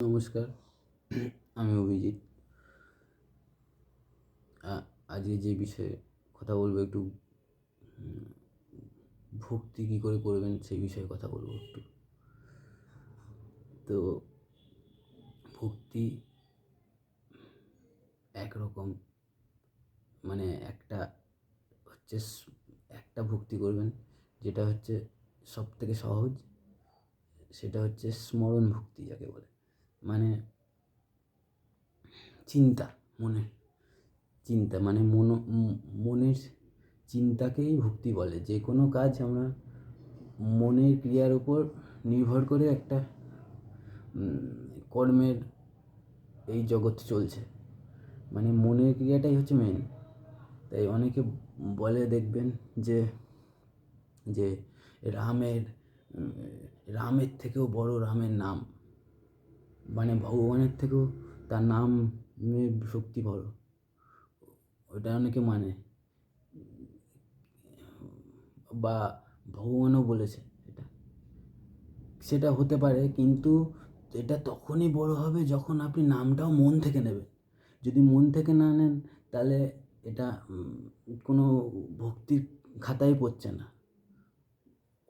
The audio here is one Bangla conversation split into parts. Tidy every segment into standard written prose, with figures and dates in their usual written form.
নমস্কার, আমি অভিজিৎ। আজকে যে বিষয়ে কথা বলবো একটু ভক্তি কী করে করবেন সেই বিষয়ে কথা বলবো একটু। তো ভক্তি একরকম, মানে একটা হচ্ছে একটা ভক্তি করবেন যেটা হচ্ছে সব থেকে সহজ, সেটা হচ্ছে স্মরণ ভক্তি যাকে বলে। মানে চিন্তা, মনে চিন্তা মানে মনের চিন্তাকেই ভক্তি বলে। যে কোনো কাজ আমরা মনের ক্রিয়ার উপর নির্ভর করে একটা কর্মের এই জগৎ চলছে, মানে মনের ক্রিয়াটাই হচ্ছে মেন। তাই অনেকে বলে দেখবেন যে যে রামের রামের থেকেও বড় রামের নাম, মানে ভগবানের থেকেও তার নামের শক্তি বড়, ওটা অনেকে মানে, বা ভগবানও বলেছে এটা। সেটা হতে পারে, কিন্তু এটা তখনই বড় হবে যখন আপনি নামটাও মন থেকে নেবেন। যদি মন থেকে না নেন তাহলে এটা কোনো ভক্তির খাতায় পড়ছে না।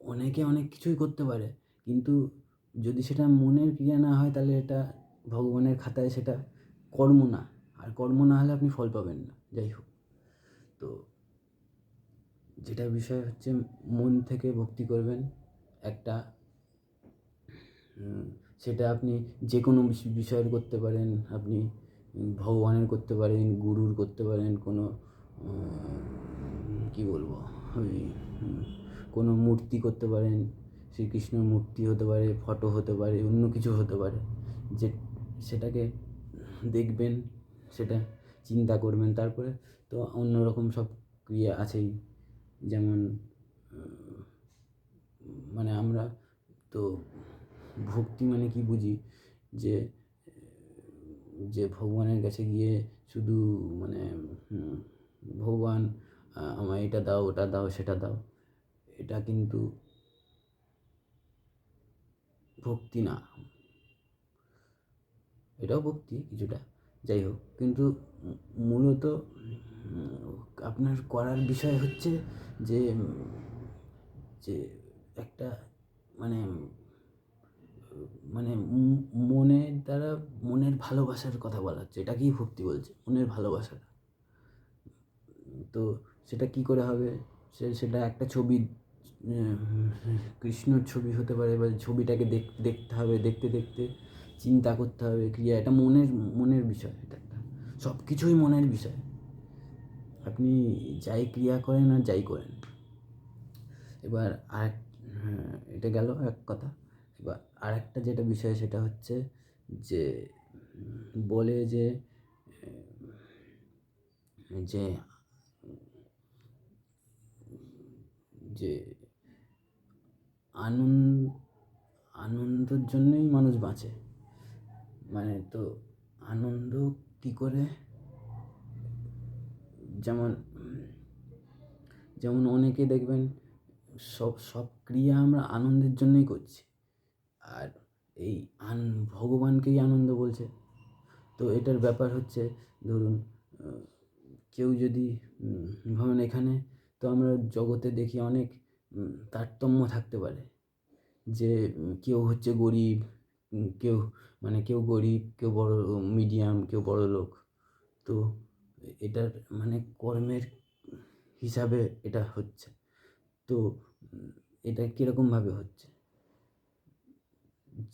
অনেকে অনেক কিছুই করতে পারে, কিন্তু যদি সেটা মনের ক্রিয়া না হয় তাহলে এটা ভগবানের খাতায় সেটা কর্ম না। আর কর্ম না হলে আপনি ফল পাবেন না। যাই হোক, তো যেটা বিষয় হচ্ছে মন থেকে ভক্তি করবেন একটা, সেটা আপনি যে কোনো বিষয়ের করতে পারেন। আপনি ভগবানের করতে পারেন, গুরুর করতে পারেন, কোনো কী বলবো, ওই কোনো মূর্তি করতে পারেন। শ্রীকৃষ্ণর মূর্তি হতে পারে, ফটো হতে পারে, অন্য কিছু হতে পারে। যে সেটাকে দেখবেন, সেটা চিন্তা করবেন, তারপরে তো অন্য রকম সব ক্রিয়া আছেই। যেমন মানে আমরা তো ভক্তি মানে কি বুঝি, যে যে ভগবানের কাছে গিয়ে শুধু মানে ভগবান আমায় এটা দাও, ওটা দাও, সেটা দাও, এটা কিন্তু ভক্তি না। এটাও ভক্তি কিছুটা, যাই হোক, কিন্তু মূলত আপনার করার বিষয় হচ্ছে যে যে একটা মানে মানে মনের দ্বারা মনের ভালোবাসার কথা বলা হচ্ছে, এটাকেই ভক্তি বলছে, মনের ভালোবাসাটা। তো সেটা কি করে হবে? সেটা একটা ছবি, কৃষ্ণর ছবি হতে পারে, বা ছবিটাকে দেখতে হবে, দেখতে দেখতে চিন্তা করতে হবে, ক্রিয়া, এটা মনের বিষয়। এটা একটা সব কিছুই মনের বিষয়। আপনি যাই ক্রিয়া করেন আর যাই করেন। এবার এটা গেল এক কথা। এবার আরেকটা যেটা বিষয় সেটা হচ্ছে যে বলে যে যে যে আনন্দের জন্যই মানুষ বাঁচে। মানে তো আনন্দ কী করে, যেমন যেমন অনেকে দেখবেন সব সব ক্রিয়া আমরা আনন্দের জন্যই করছি, আর এই ভগবানকেই আনন্দ বলছে। তো এটার ব্যাপার হচ্ছে, ধরুন কেউ যদি ভাবেন, এখানে তো আমরা জগতে দেখি অনেক তারতম্য থাকতে পারে, যে কেউ হচ্ছে গরিব, কেউ কেউ গরিব, কেউ বড় মিডিয়াম, কেউ বড় লোক। তো এটার মানে কর্মের হিসাবে এটা হচ্ছে। তো এটা কীরকমভাবে হচ্ছে,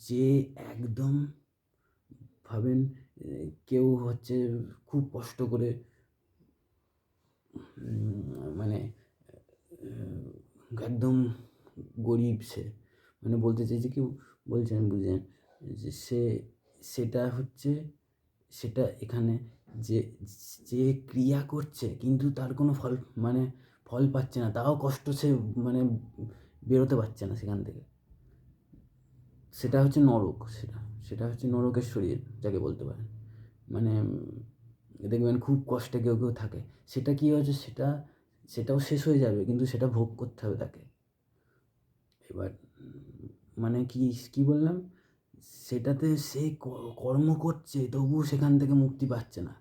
যে একদম ভাবেন কেউ হচ্ছে খুব কষ্ট করে, মানে একদম গরিব, সে মানে বলতে চাইছে, কেউ বলছেন বুঝলেন, যে সেটা হচ্ছে, সেটা এখানে যে যে ক্রিয়া করছে কিন্তু তার কোনো ফল পাচ্ছে না, তাও কষ্ট সে মানে বেরোতে পারছে না সেখান থেকে। সেটা হচ্ছে নরক, সেটা হচ্ছে নরকের শরীর যাকে বলতে পারেন। মানে দেখবেন খুব কষ্টে কেউ কেউ থাকে, সেটা কী হচ্ছে, সেটাও শেষ হয়ে যাবে, কিন্তু সেটা ভোগ করতে হবে তাকে। এবার মানে কি বললাম, সেটাতে সে কর্ম করছে, তবুও সেখান থেকে মুক্তি পাচ্ছে না,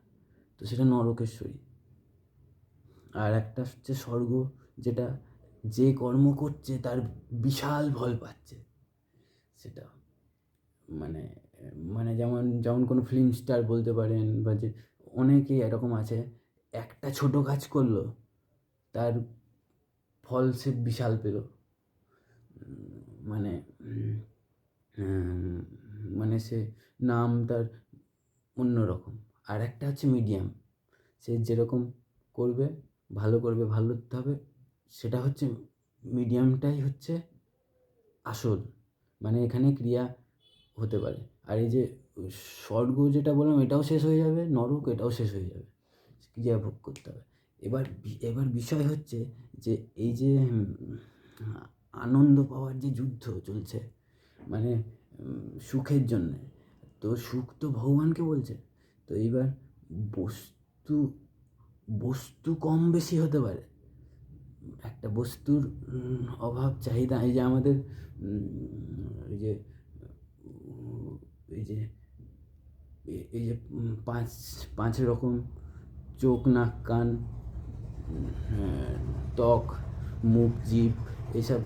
তো সেটা নরকেশ্বরী। আর একটা হচ্ছে স্বর্গ, যেটা যে কর্ম করছে তার বিশাল ফল পাচ্ছে, সেটা মানে মানে যেমন যেমন কোনো ফিল্ম স্টার বলতে পারেন, বা যে অনেকেই এরকম আছে, একটা ছোট কাজ করলো, তার ফল সে বিশাল পেল। মানে মানে সে নাম তার অন্যরকম। আর একটা হচ্ছে মিডিয়াম, সে যেরকম করবে, ভালো করবে, ভালো হতে হবে, সেটা হচ্ছে মিডিয়ামটাই হচ্ছে আসল, মানে এখানে ক্রিয়া হতে পারে। আর এই যে স্বর্গ যেটা বললাম, এটাও শেষ হয়ে যাবে, নরক এটাও শেষ হয়ে যাবে, ক্রিয়া ভোগ করতে হবে। এবার বিষয় হচ্ছে যে এই যে আনন্দ পাওয়ার যে যুদ্ধ চলছে, মানে সুখের জন্যে, তো সুখ তো ভগবানকে বলছে। তো এইবার বস্তু বস্তু কম বেশি হতে পারে, একটা বস্তুর অভাব চাহিদা, এই যে আমাদের এই যে এই যে এই যে পাঁচ রকম চোখ, নাক, কান, ত্বক, মুখ, জিভ, এইসব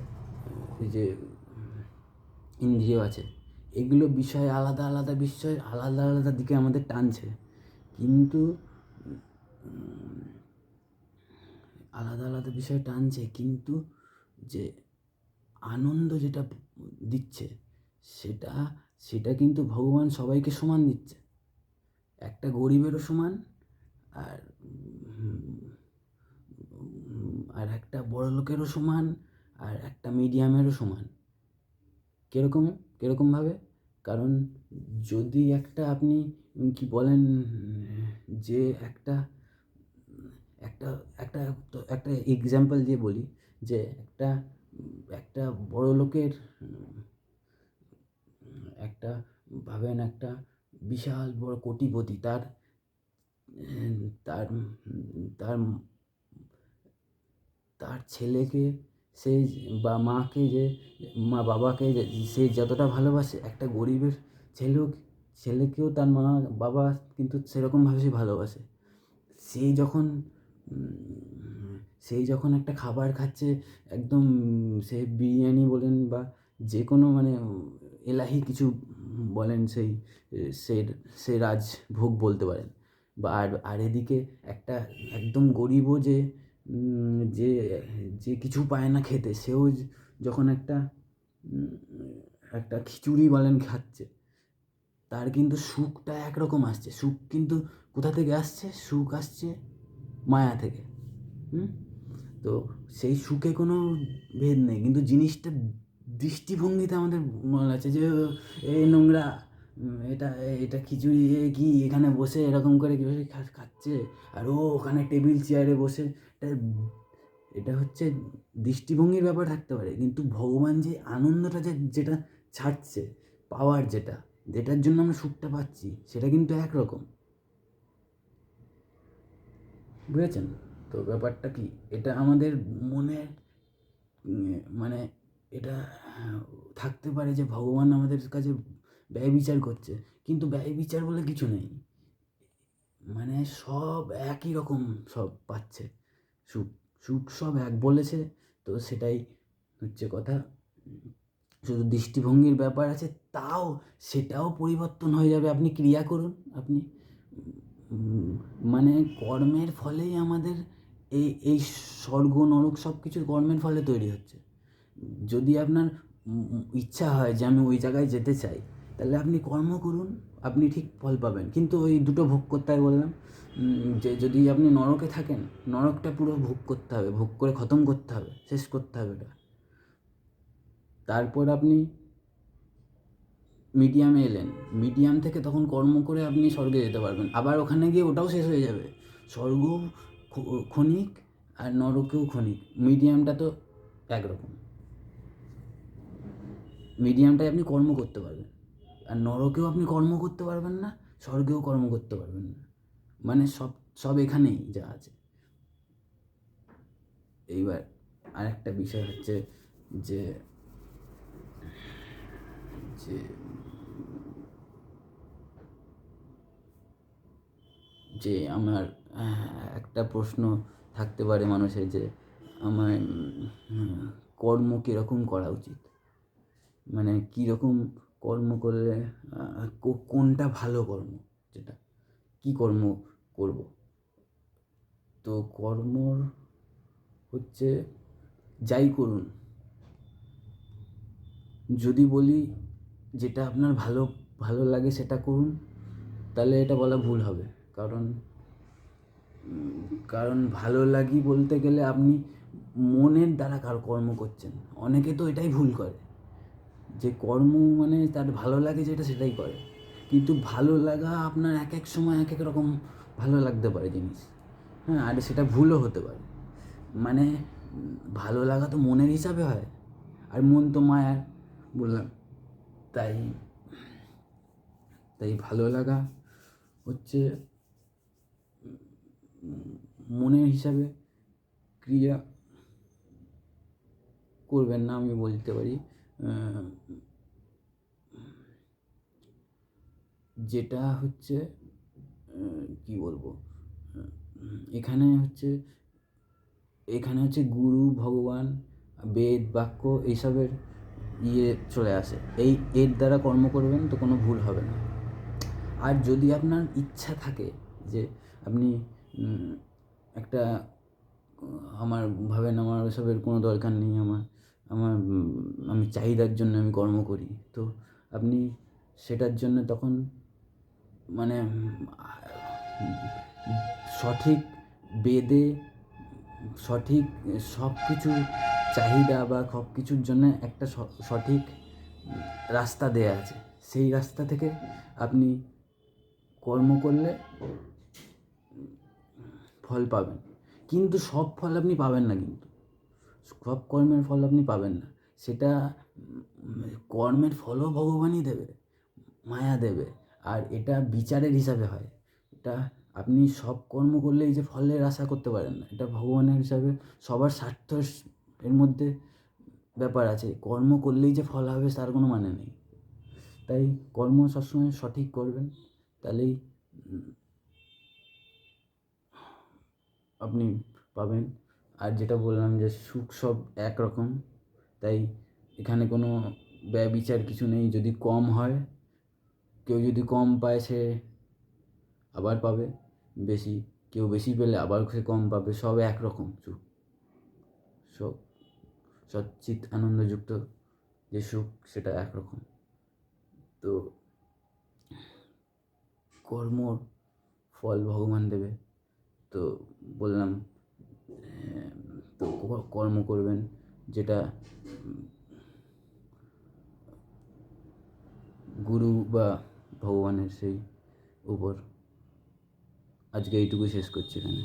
এই যে ইন্দ্রিয় আছে, এগুলো বিষয় আলাদা আলাদা, বিষয় আলাদা আলাদা দিকে আমাদের টানছে, কিন্তু আলাদা আলাদা বিষয় টানছে, কিন্তু যে আনন্দ যেটা দিচ্ছে, সেটা সেটা কিন্তু ভগবান সবাইকে সমান দিচ্ছে, একটা গরিবেরও সমান, আর আর একটা বড় লোকেরও সমান, আর একটা মিডিয়ামেরও সমান। কীরকম কীরকমভাবে? কারণ যদি একটা আপনি কি বলেন, যে একটা একটা একটা একটা এক্সাম্পল দিয়ে বলি, যে একটা একটা বড় লোকের একটা ভাবেন, একটা বিশাল বড় কোটিপতি, তার তার তার তার ছেলেকে সে, বা মাকে, যে বাবাকে সে যতটা ভালোবাসে, একটা গরিবের ছেলেকেও তার মা বাবা কিন্তু সেরকমভাবে সে ভালোবাসে। সেই যখন সেই যখন একটা খাবার খাচ্ছে, একদম সে বিরিয়ানি বলেন বা যে কোনো মানে এলাহি কিছু বলেন, সে সে রাজভোগ বলতে পারেন, বা আর এদিকে একটা একদম গরিবও, যে যে কিছু পায় না খেতে, সেও যখন একটা একটা খিচুড়ি বলেন খাচ্ছে, তার কিন্তু সুখটা একরকম আসছে। সুখ কিন্তু কোথা থেকে আসছে? সুখ আসছে মায়া থেকে। তো সেই সুখে কোনো ভেদ নেই, কিন্তু জিনিসটা দৃষ্টিভঙ্গিতে আমাদের মনে আছে যে এই নোংরা, এটা এটা খিচুড়ি, কি এখানে বসে এরকম করে কীভাবে খাচ্ছে, আর ও ওখানে টেবিল চেয়ারে বসে, এটা এটা হচ্ছে দৃষ্টিভঙ্গির ব্যাপার থাকতে পারে, কিন্তু ভগবান যে আনন্দটা যেটা ছাড়ছে, পাওয়ার যেটার জন্য আমরা সুখটা পাচ্ছি, সেটা কিন্তু একরকম। বুঝেছেন? তো ব্যাপারটা কি, এটা আমাদের মনে মানে এটা থাকতে পারে যে ভগবান আমাদের কাছে ব্যয় বিচার করছে, কিন্তু ব্যয় বিচার বলে কিছু নেই, মানে সব একই রকম সব পাচ্ছে, সুখ সুখ সব এক বলেছে। তো সেটাই হচ্ছে কথা, শুধু দৃষ্টিভঙ্গির ব্যাপার আছে, সেটাও পরিবর্তন হয়ে যাবে। আপনি ক্রিয়া করুন, আপনি মানে কর্মের ফলেই আমাদের এই স্বর্গ নরক সব কিছু কর্মের ফলে তৈরি হচ্ছে। যদি আপনার ইচ্ছা হয় যে আমি ওই জায়গায় যেতে চাই, তাহলে আপনি কর্ম করুন, আপনি ঠিক ফল পাবেন। কিন্তু ওই দুটো ভোগ করতে হয় বললাম, যে যদি আপনি নরকে থাকেন, নরকটা পুরো ভোগ করতে হবে, ভোগ করে খতম করতে হবে, শেষ করতে হবে এটা। তারপর আপনি মিডিয়ামে এলেন, মিডিয়াম থেকে তখন কর্ম করে আপনি স্বর্গে যেতে পারবেন, আবার ওখানে গিয়ে ওটাও শেষ হয়ে যাবে। স্বর্গ ক্ষণিক, আর নরকেও ক্ষণিক, মিডিয়ামটা তো একরকম। মিডিয়ামটায় আপনি কর্ম করতে পারবেন, আর নরকেও আপনি কর্ম করতে পারবেন না, স্বর্গেও কর্ম করতে পারবেন না, মানে সব সব এখানেই যা আছে। এইবার আরেকটা বিষয় হচ্ছে যে যে যে আমার একটা প্রশ্ন থাকতে পারে মানুষের যে আমার কর্ম কীরকম করা উচিত, মানে কীরকম কর্ম করলে কোনটা ভালো কর্ম, যেটা কী কর্ম করব। তো কর্মর হচ্ছে যাই করুন, যদি বলি যেটা আপনার ভালো ভালো লাগে সেটা করুন, তাহলে এটা বলা ভুল হবে। কারণ কারণ ভালো লাগি বলতে গেলে আপনি মনের দ্বারা কর্ম করছেন। অনেকে তো এটাই ভুল করে, যে কর্ম মানে তার ভালো লাগে যেটা সেটাই করে। কিন্তু ভালো লাগা আপনার এক এক সময় এক এক রকম ভালো লাগতে পারে জিনিস, হ্যাঁ, আর সেটা ভুলও হতে পারে। মানে ভালো লাগা তো মনের হিসাবে হয়, আর মন তো মায়ার, বললাম। তাই তাই ভালো লাগা হচ্ছে মনের হিসাবে ক্রিয়া করবেন না, আমি বলতে পারি। যেটা হচ্ছে কি বলবো, এখানে হচ্ছে গুরু, ভগবান, বেদ, বাক্য এইসবের চলে আসে। এর দ্বারা কর্ম করবেন তো কোনো ভুল হবে না। আর যদি আপনার ইচ্ছা থাকে যে আপনি একটা আমার ভাবেন আমার ওসবের কোনো দরকার নেই, আমি চাহিদার জন্য আমি কর্ম করি, তো আপনি সেটার জন্য তখন মানে সঠিক বেদে সঠিক সব কিছু চাহিদা বা সব কিছুর জন্য একটা সঠিক রাস্তা দেয়া আছে। সেই রাস্তা থেকে আপনি কর্ম করলে ফল পাবেন, কিন্তু সব ফল আপনি পাবেন না, কিন্তু সব কর্মের ফল আপনি পাবেন না। সেটা কর্মের ফলও ভগবানই দেবে, মায়া দেবে। আর এটা বিচারের হিসাবে হয়। এটা আপনি সব কর্ম করলেই যে ফলের আশা করতে পারেন না, এটা ভগবানের হিসাবে সবার স্বার্থ এর মধ্যে ব্যাপার আছে। কর্ম করলেই যে ফল হবে তার কোনো মানে নেই। তাই কর্ম সবসময় সঠিক করবেন, তাহলেই আপনি পাবেন। আর যেটা বললাম যে সুখ সব একরকম, তাই এখানে কোনো ব্যবিচার কিছু নেই। যদি কম হয়, কেউ যদি কম পায় সে আবার পাবে বেশি, কেউ বেশি পেলে আবার সে কম পাবে, সব একরকম সুখ, সব সচ্চিত আনন্দযুক্ত যে সুখ সেটা একরকম। তো কর্মর ফল ভগবান দেবে। তো বললাম, তো কর্ম করবেন যেটা গুরু বা ভগবানের সেই উপর। আজকে এইটুকুই শেষ করছি এখানে।